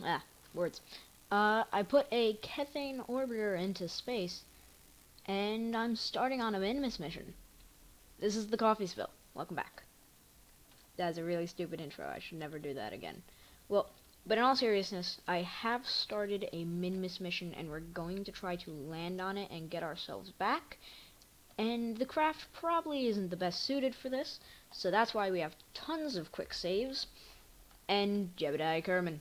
Ah, words. I put a Kethane orbiter into space, and I'm starting on a Minmus mission. This is the coffee spill. Welcome back. That's a really stupid intro. I should never do that again. Well, but in all seriousness, I have started a Minmus mission, and we're going to try to land on it and get ourselves back. And the craft probably isn't the best suited for this, so that's why we have tons of quick saves. And Jebediah Kerman.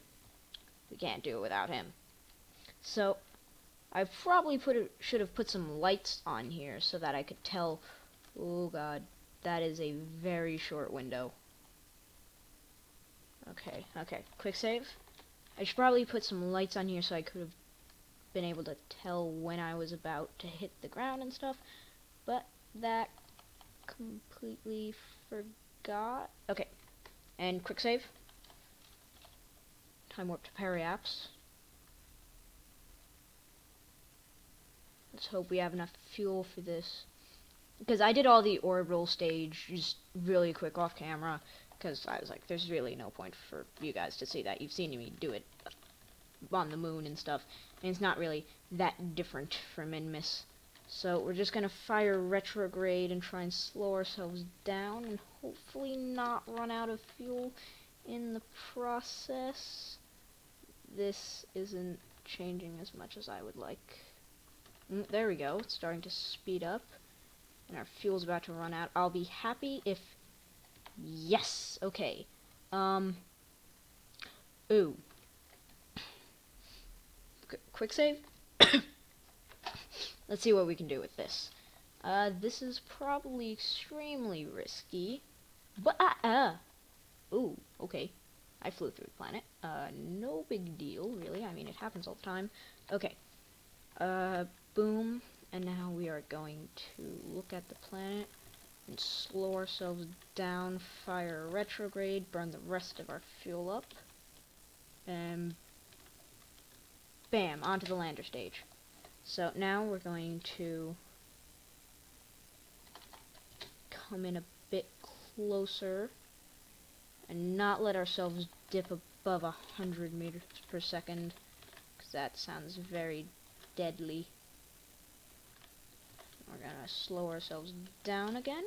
We can't do it without him. So, I probably should have put some lights on here so that I could tell. Oh god, that is a very short window. Okay, quick save. I should probably put some lights on here so I could have been able to tell when I was about to hit the ground and stuff, but that completely forgot. Okay, and quick save. Time warp to Periapps. Let's hope we have enough fuel for this. Because I did all the orbital stage just really quick off camera. Because I was like, there's really no point for you guys to see that. You've seen me do it on the moon and stuff. And it's not really that different from Minmus. So we're just going to fire retrograde and try and slow ourselves down. And hopefully not run out of fuel in the process. This isn't changing as much as I would like. There we go. It's starting to speed up. And our fuel's about to run out. I'll be happy if... Yes! Okay. Ooh. Quick save? Let's see what we can do with this. This is probably extremely risky. But, ooh, okay. I flew through the planet. No big deal, really. I mean, it happens all the time. Okay. Boom. And now we are going to look at the planet and slow ourselves down, fire retrograde, burn the rest of our fuel up, and bam, onto the lander stage. So now we're going to come in a bit closer and not let ourselves dip above 100 meters per second, because that sounds very deadly. We're gonna slow ourselves down again.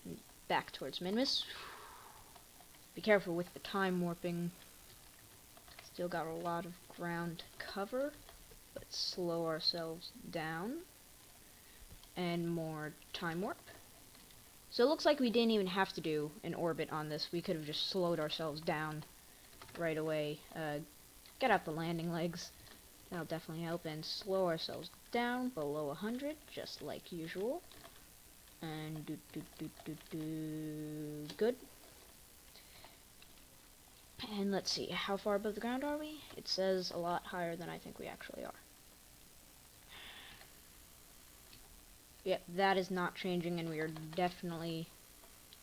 And back towards Minmus. Be careful with the time warping. Still got a lot of ground to cover. But slow ourselves down. And more time warp. So it looks like we didn't even have to do an orbit on this. We could have just slowed ourselves down right away. Get out the landing legs. That'll definitely help, and slow ourselves down below 100, just like usual. And good. And let's see, how far above the ground are we? It says a lot higher than I think we actually are. Yep, that is not changing, and we are definitely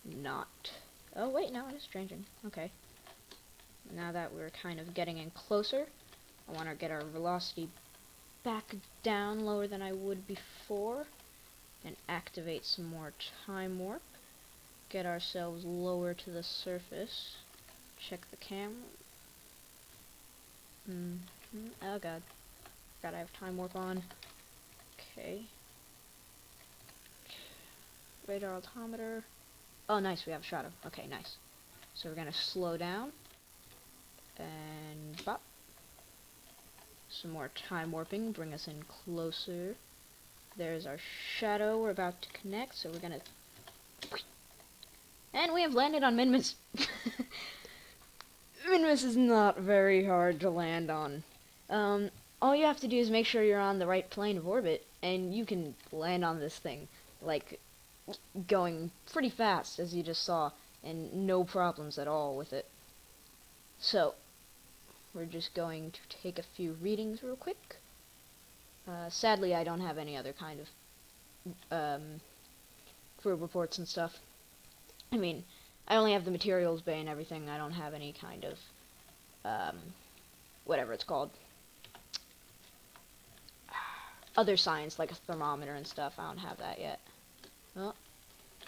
not. Oh, wait, no, it is changing. Okay. Now that we're kind of getting in closer, I want to get our velocity back down lower than I would before, and activate some more time warp. Get ourselves lower to the surface. Check the camera. Oh god. Gotta have time warp on. Okay. Radar altimeter. Oh, nice, we have a shadow. Okay, nice. So we're gonna slow down. And bop. Some more time warping, bring us in closer. There's our shadow we're about to connect, so we're gonna... And we have landed on Minmus. Minmus is not very hard to land on. All you have to do is make sure you're on the right plane of orbit, and you can land on this thing, like, going pretty fast, as you just saw, and no problems at all with it. So, we're just going to take a few readings real quick. Sadly, I don't have any other kind of crew reports and stuff. I mean, I only have the materials bay and everything. I don't have any kind of, whatever it's called. Other science, like a thermometer and stuff. I don't have that yet. Well,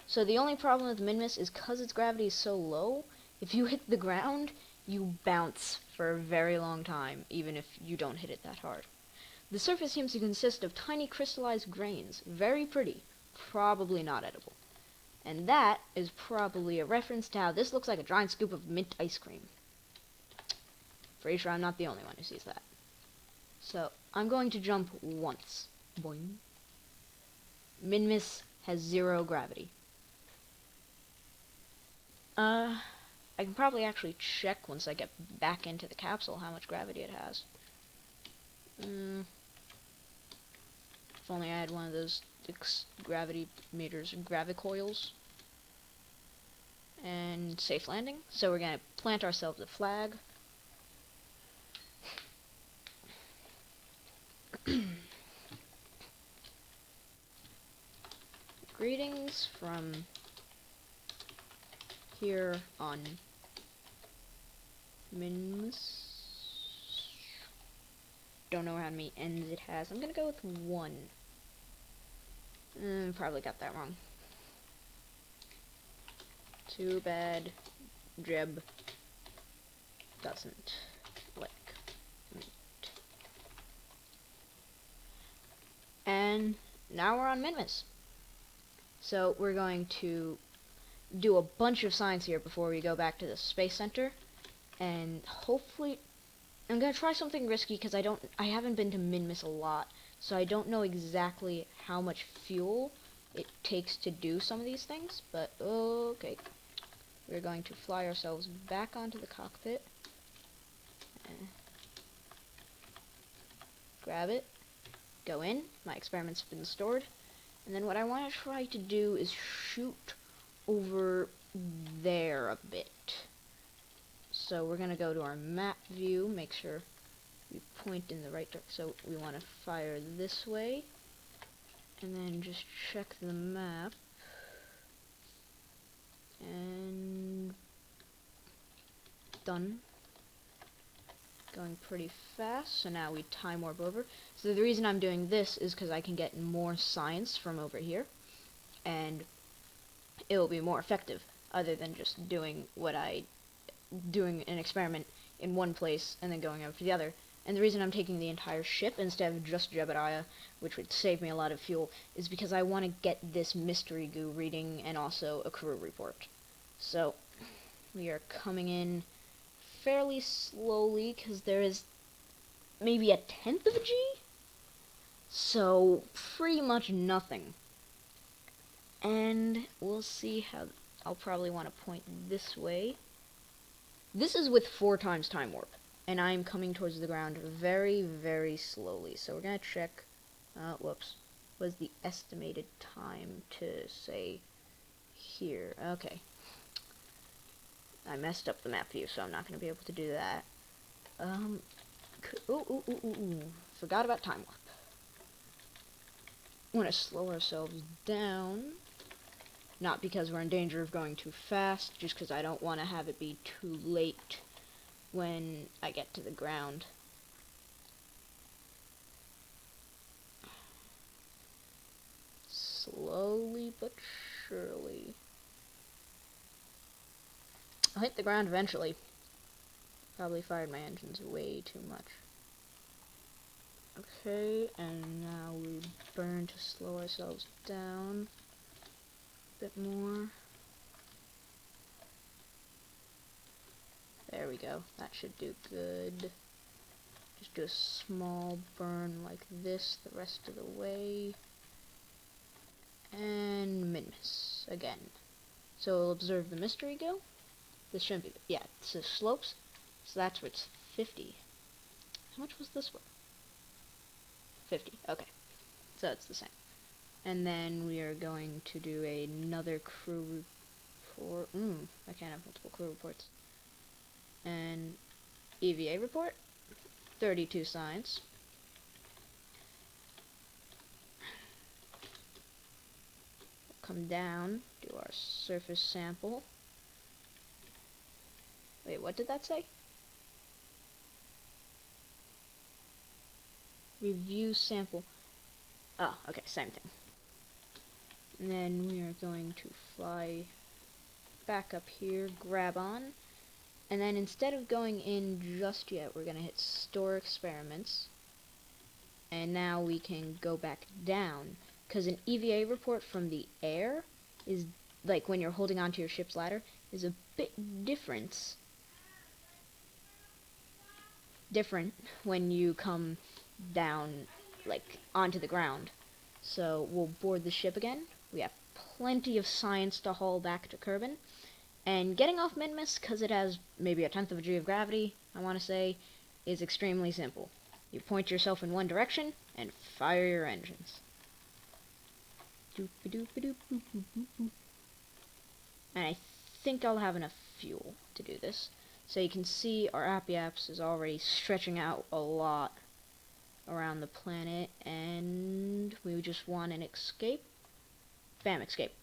so the only problem with Minmus is because its gravity is so low, if you hit the ground, you bounce for a very long time, even if you don't hit it that hard. The surface seems to consist of tiny crystallized grains, very pretty, probably not edible. And that is probably a reference to how this looks like a giant scoop of mint ice cream. Pretty sure I'm not the only one who sees that. So, I'm going to jump once. Boing. Minmus has 0 gravity. I can probably actually check once I get back into the capsule how much gravity it has. If only I had one of those gravity meters, gravicoils. And safe landing. So we're going to plant ourselves a flag. Greetings from here on Minmus. Don't know how many ends it has. I'm gonna go with 1. Probably got that wrong. Too bad Jeb doesn't like meat. And now we're on Minmus. So we're going to do a bunch of science here before we go back to the space center, and hopefully I'm gonna try something risky because I haven't been to Minmus a lot, so I don't know exactly how much fuel it takes to do some of these things. But okay, we're going to fly ourselves back onto the cockpit. Grab it, go in. My experiments have been stored. And then what I want to try to do is shoot over there a bit. So we're going to go to our map view, make sure we point in the right direction. So we want to fire this way. And then just check the map. And done. Going pretty fast, so now we time warp over. So the reason I'm doing this is because I can get more science from over here, and it will be more effective, other than just doing an experiment in one place and then going over to the other. And the reason I'm taking the entire ship instead of just Jebediah, which would save me a lot of fuel, is because I want to get this mystery goo reading and also a crew report. So we are coming in fairly slowly because there is maybe 1/10 of a G, so pretty much nothing. And we'll see how I'll probably want to point this way. This is with 4 times time warp, and I'm coming towards the ground very, very slowly. So we're gonna check. Whoops, was the estimated time to say here? Okay. I messed up the map view, so I'm not going to be able to do that. Forgot about time warp. We want to slow ourselves down. Not because we're in danger of going too fast, just because I don't want to have it be too late when I get to the ground. Slowly but surely. I'll hit the ground eventually. Probably fired my engines way too much. Okay, and now we burn to slow ourselves down a bit more. There we go. That should do good. Just do a small burn like this the rest of the way. And Minmus again. So we'll observe the mystery go. This shouldn't be, yeah, this is slopes, so that's where it's 50. How much was this one? 50, okay. So it's the same. And then we are going to do another crew report. I can't have multiple crew reports. And EVA report, 32 science. Come down, do our surface sample. Wait, what did that say? Review sample. Oh, okay, same thing. And then we are going to fly back up here, grab on, And then instead of going in just yet, we're going to hit Store Experiments. And now we can go back down, because an EVA report from the air is, like when you're holding onto your ship's ladder, is a bit different when you come down, like, onto the ground. So we'll board the ship again. We have plenty of science to haul back to Kerbin. And getting off Minmus, because it has maybe 1/10 of a G of gravity, I want to say, is extremely simple. You point yourself in one direction, and fire your engines. And I think I'll have enough fuel to do this. So you can see our Appiaps is already stretching out a lot around the planet, and we just want an escape. Bam, escape.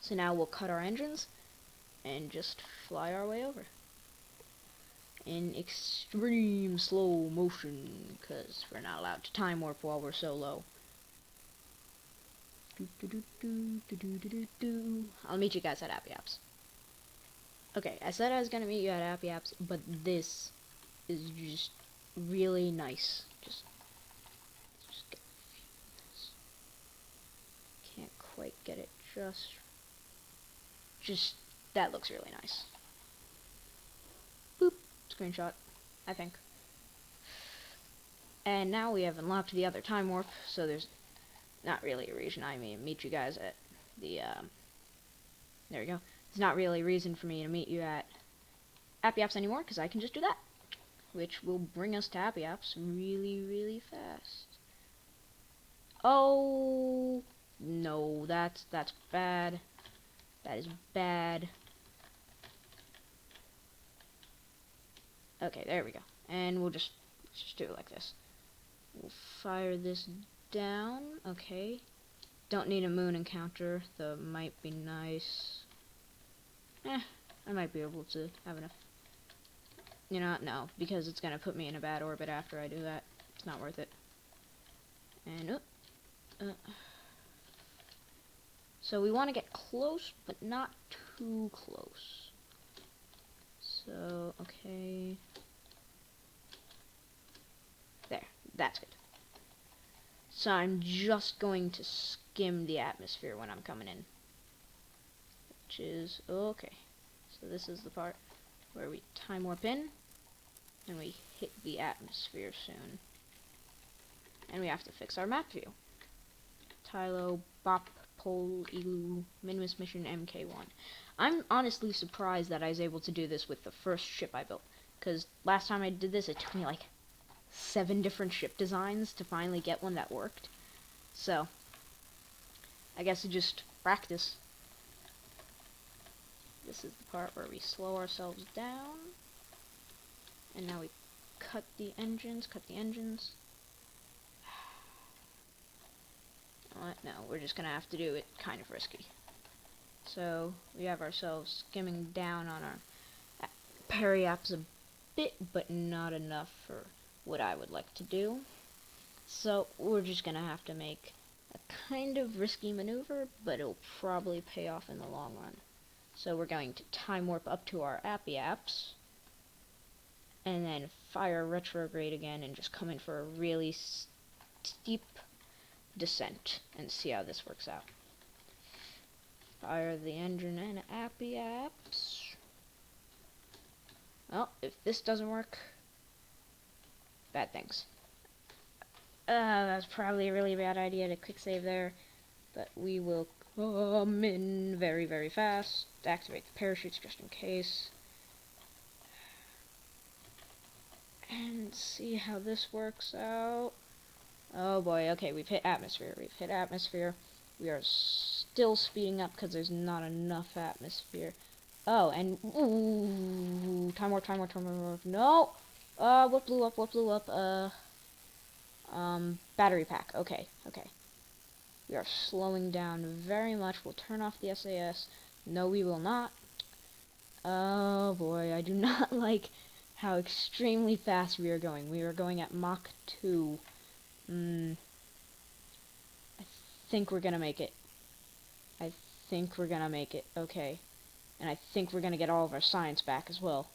So now we'll cut our engines and just fly our way over in extreme slow motion, because we're not allowed to time warp while we're so low. I'll meet you guys at Appiaps. Okay, I said I was gonna meet you at Appiaps, but this is just really nice. Just get this. Can't quite get it just that looks really nice. Boop, screenshot, I think. And now we have unlocked the other time warp, so there's not really a reason meet you guys at the, there we go. There's not really a reason for me to meet you at Appiaps anymore, because I can just do that, which will bring us to Appiaps really, really fast. Oh, no, that's bad. That is bad. Okay, there we go. And let's just do it like this. We'll fire this down. Okay. Don't need a moon encounter, though it might be nice. I might be able to have enough. You know what? No, because it's gonna put me in a bad orbit after I do that. It's not worth it. And, so we want to get close, but not too close. So, okay. There, that's good. So I'm just going to skim the atmosphere when I'm coming in. Which is, okay. So this is the part where we time warp in, and we hit the atmosphere soon. And we have to fix our map view. Tylo, Bop, Pole, Igloo, Minmus Mission, MK1. I'm honestly surprised that I was able to do this with the first ship I built, because last time I did this, it took me like 7 different ship designs to finally get one that worked. So, I guess it's just practice. This is the part where we slow ourselves down, and now we cut the engines. No, we're just gonna have to do it kind of risky. So we have ourselves skimming down on our periaps a bit, but not enough for what I would like to do. So we're just gonna have to make a kind of risky maneuver, but it'll probably pay off in the long run. So we're going to time warp up to our Appiaps, and then fire retrograde again, and just come in for a really steep descent and see how this works out. Fire the engine and Appiaps. Well, if this doesn't work, bad things. That's probably a really bad idea to quick save there, but we will come in very, very fast. Activate the parachutes just in case. And see how this works out. Oh boy, okay, we've hit atmosphere. We are still speeding up because there's not enough atmosphere. Oh, and ooh, time warp. No! What blew up? Battery pack. Okay. We are slowing down very much. We'll turn off the SAS. No, we will not. Oh boy, I do not like how extremely fast we are going. We are going at Mach 2. I think we're gonna make it. Okay. And I think we're gonna get all of our science back as well.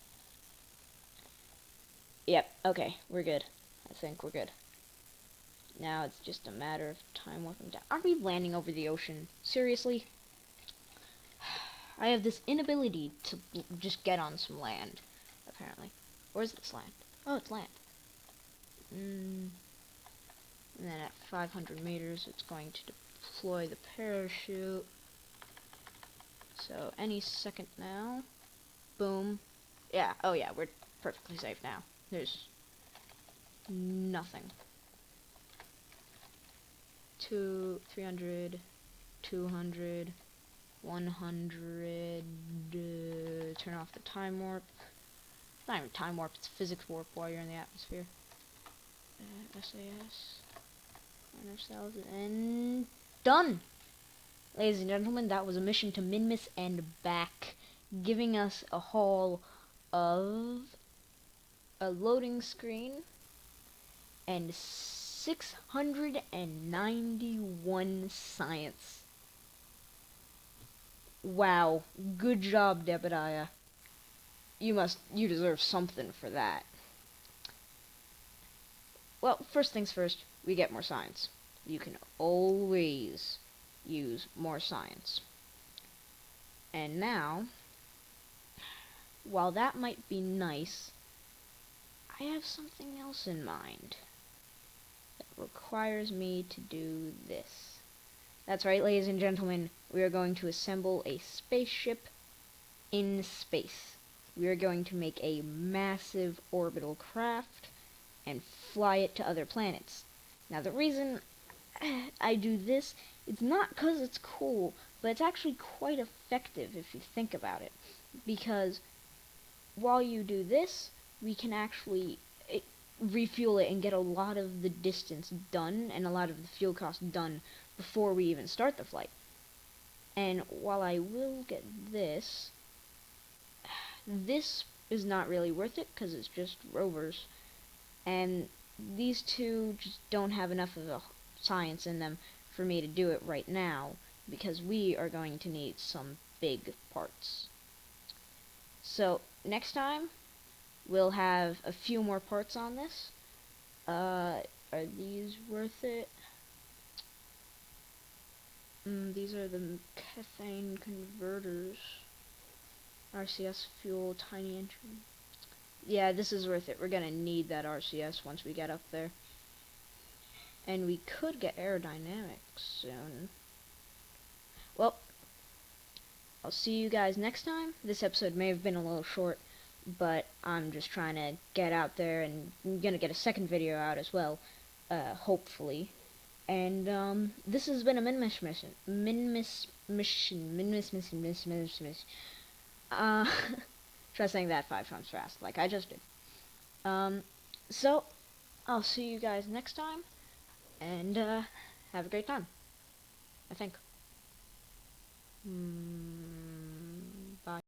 Yep, okay, we're good. I think we're good. Now it's just a matter of time warping down. Are we landing over the ocean? Seriously? I have this inability to just get on some land, apparently. Where's this land? Oh, it's land. And then at 500 meters, it's going to deploy the parachute. So any second now. Boom. Yeah, oh yeah, we're perfectly safe now. There's nothing. 300, 200, 100, turn off the time warp. It's not even time warp, it's physics warp while you're in the atmosphere. SAS, 100,000, and done! Ladies and gentlemen, that was a mission to Minmus and back, giving us a haul of a loading screen and 691 science. Wow, good job, Debediah. You deserve something for that. Well, first things first, we get more science. You can always use more science. And now, while that might be nice, I have something else in mind that requires me to do this. That's right, ladies and gentlemen, we are going to assemble a spaceship in space. We are going to make a massive orbital craft and fly it to other planets. Now, the reason I do this, it's not because it's cool, but it's actually quite effective if you think about it. Because while you do this, we can actually refuel it and get a lot of the distance done and a lot of the fuel cost done before we even start the flight. And while I will get this is not really worth it because it's just rovers. And these two just don't have enough of a science in them for me to do it right now, because we are going to need some big parts. So next time we'll have a few more parts on this. Are these worth it? These are the methane converters. RCS fuel, tiny engine. Yeah, this is worth it. We're gonna need that RCS once we get up there. And we could get aerodynamics soon. Well, I'll see you guys next time. This episode may have been a little short, but I'm just trying to get out there, and I'm gonna get a second video out as well, hopefully. And this has been a Minmus Mission. Try saying that 5 times fast, like I just did. So I'll see you guys next time, and have a great time, I think.